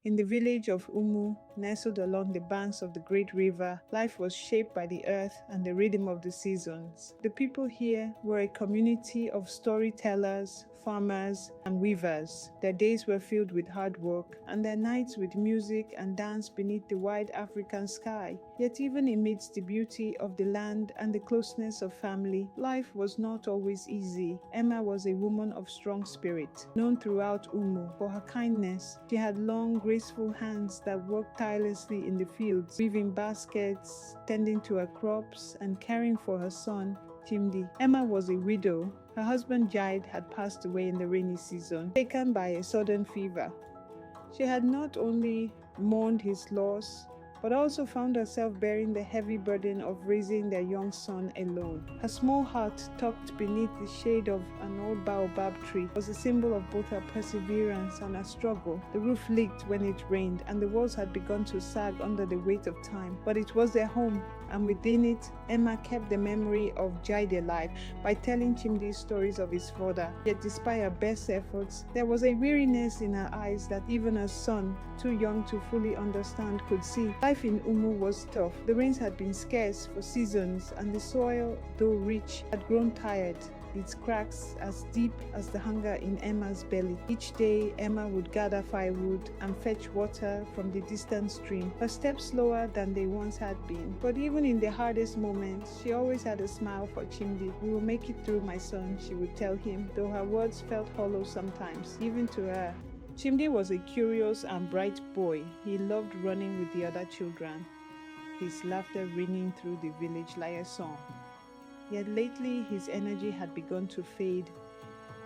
In the village of Umu, nestled along the banks of the great river, life was shaped by the earth and the rhythm of the seasons. The people here were a community of storytellers, farmers, and weavers. Their days were filled with hard work, and their nights with music and dance beneath the wide African sky. Yet even amidst the beauty of the land and the closeness of family, life was not always easy. Emma was a woman of strong spirit, known throughout Umu for her kindness. She had long, graceful hands that worked tirelessly in the fields, weaving baskets, tending to her crops, and caring for her son, Chimdi. Emma was a widow. Her husband Jide had passed away in the rainy season, taken by a sudden fever. She had not only mourned his loss, but also found herself bearing the heavy burden of raising their young son alone. Her small heart, tucked beneath the shade of an old baobab tree, was a symbol of both her perseverance and her struggle. The roof leaked when it rained, and the walls had begun to sag under the weight of time, but it was their home, and within it, Emma kept the memory of Jide alive by telling Chimdi stories of his father. Yet despite her best efforts, there was a weariness in her eyes that even her son, too young to fully understand, could see. Life in Umu was tough. The rains had been scarce for seasons, and the soil, though rich, had grown tired, its cracks as deep as the hunger in Emma's belly. Each day, Emma would gather firewood and fetch water from the distant stream, her steps slower than they once had been. But even in the hardest moments, she always had a smile for Chimdi. "We will make it through, my son," she would tell him, though her words felt hollow sometimes, even to her. Chimdi was a curious and bright boy. He loved running with the other children, his laughter ringing through the village like a song. Yet lately his energy had begun to fade,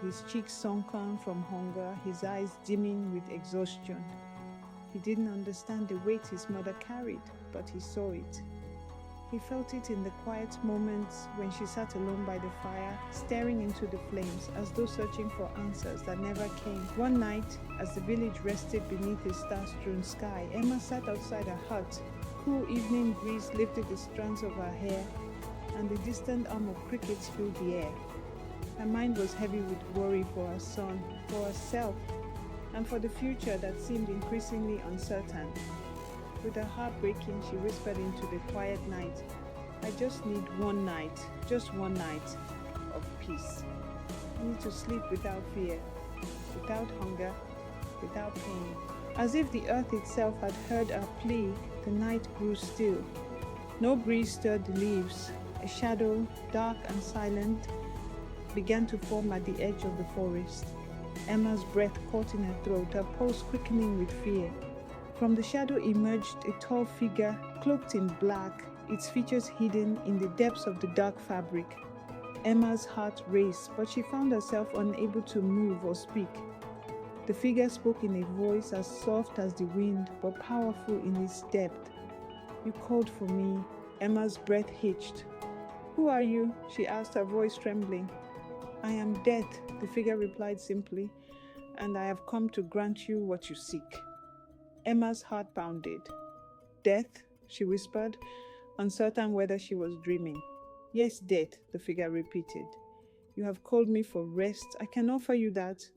his cheeks sunken from hunger, his eyes dimming with exhaustion. He didn't understand the weight his mother carried, but he saw it. He felt it in the quiet moments when she sat alone by the fire, staring into the flames as though searching for answers that never came. One night, as the village rested beneath a star-strewn sky, Emma sat outside her hut. Cool evening breeze lifted the strands of her hair, and the distant hum of crickets filled the air. Her mind was heavy with worry for her son, for herself, and for the future that seemed increasingly uncertain. With her heart breaking, she whispered into the quiet night, "I just need one night, just one night of peace. I need to sleep without fear, without hunger, without pain." As if the earth itself had heard her plea, the night grew still. No breeze stirred the leaves. A shadow, dark and silent, began to form at the edge of the forest. Emma's breath caught in her throat, her pulse quickening with fear. From the shadow emerged a tall figure, cloaked in black, its features hidden in the depths of the dark fabric. Emma's heart raced, but she found herself unable to move or speak. The figure spoke in a voice as soft as the wind, but powerful in its depth. "You called for me." Emma's breath hitched. "Who are you?" she asked, her voice trembling. "I am Death," the figure replied simply, "and I have come to grant you what you seek." Emma's heart pounded. "Death?" she whispered, uncertain whether she was dreaming. "Yes, Death," the figure repeated. "You have called me for rest. I can offer you that.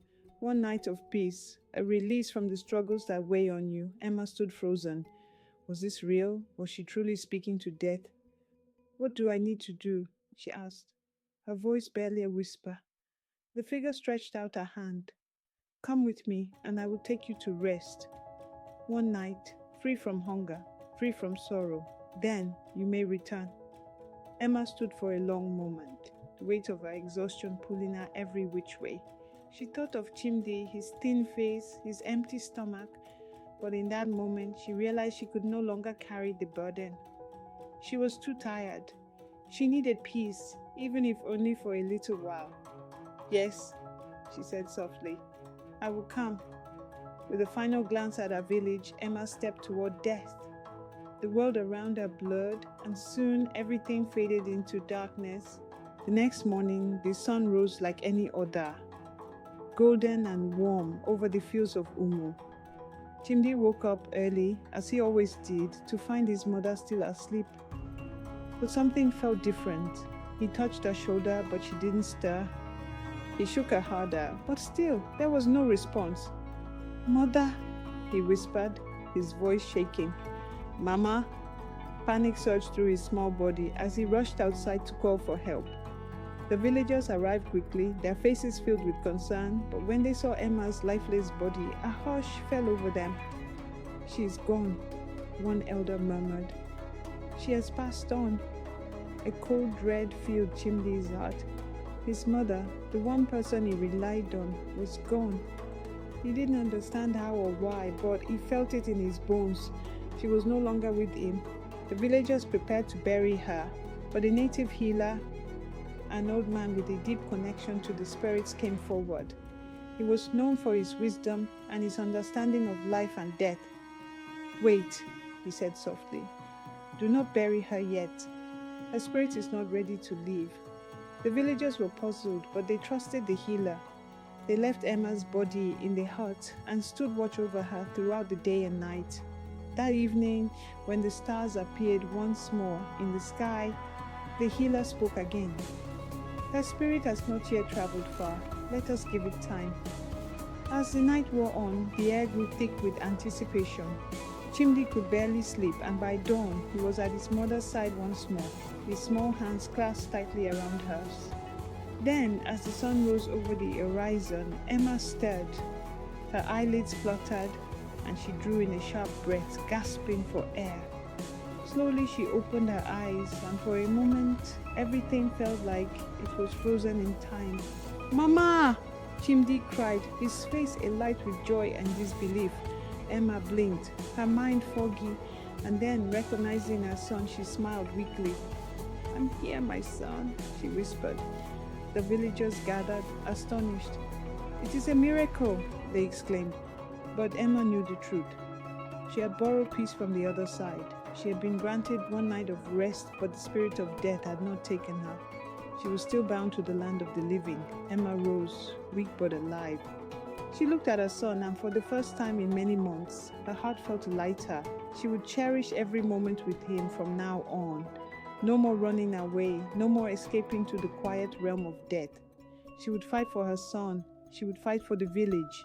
One night of peace, a release from the struggles that weigh on you." Emma stood frozen. Was this real? Was she truly speaking to Death? "What do I need to do?" she asked, her voice barely a whisper. The figure stretched out her hand. "Come with me, and I will take you to rest. One night, free from hunger, free from sorrow. Then you may return." Emma stood for a long moment, the weight of her exhaustion pulling her every which way. She thought of Chimdi, his thin face, his empty stomach, but in that moment she realized she could no longer carry the burden. She was too tired. She needed peace, even if only for a little while. "Yes," she said softly, "I will come." With a final glance at her village, Emma stepped toward Death. The world around her blurred, and soon everything faded into darkness. The next morning, the sun rose like any other, golden and warm over the fields of Umu. Chimdi woke up early, as he always did, to find his mother still asleep. But something felt different. He touched her shoulder, but she didn't stir. He shook her harder, but still, there was no response. "Mother," he whispered, his voice shaking. Mama? Panic surged through his small body as he rushed outside to call for help. The villagers arrived quickly, their faces filled with concern, but when they saw Emma's lifeless body, a hush fell over them. She's gone, one elder murmured. She has passed on. A cold dread filled Chimdi's heart. His mother, the one person he relied on, was gone. He didn't understand how or why, but he felt it in his bones. She was no longer with him. The villagers prepared to bury her, but a native healer, an old man with a deep connection to the spirits, came forward. He was known for his wisdom and his understanding of life and death. Wait, he said softly. Do not bury her yet. Her spirit is not ready to leave. The villagers were puzzled, but they trusted the healer. They left Emma's body in the hut and stood watch over her throughout the day and night. That evening, when the stars appeared once more in the sky, the healer spoke again. Her spirit has not yet traveled far. Let us give it time. As the night wore on, the air grew thick with anticipation. Chimdi could barely sleep, and by dawn, he was at his mother's side once more, his small hands clasped tightly around hers. Then, as the sun rose over the horizon, Emma stirred. Her eyelids fluttered, and she drew in a sharp breath, gasping for air. Slowly she opened her eyes, and for a moment, everything felt like it was frozen in time. Mama! Chimdi cried, his face alight with joy and disbelief. Emma blinked, her mind foggy, and then, recognizing her son, she smiled weakly. I'm here, my son, she whispered. The villagers gathered, astonished. It is a miracle, they exclaimed. But Emma knew the truth. She had borrowed peace from the other side. She had been granted one night of rest, but the spirit of death had not taken her. She was still bound to the land of the living. Emma rose, weak but alive. She looked at her son, and for the first time in many months, her heart felt lighter. She would cherish every moment with him from now on. No more running away, no more escaping to the quiet realm of death. She would fight for her son. She would fight for the village.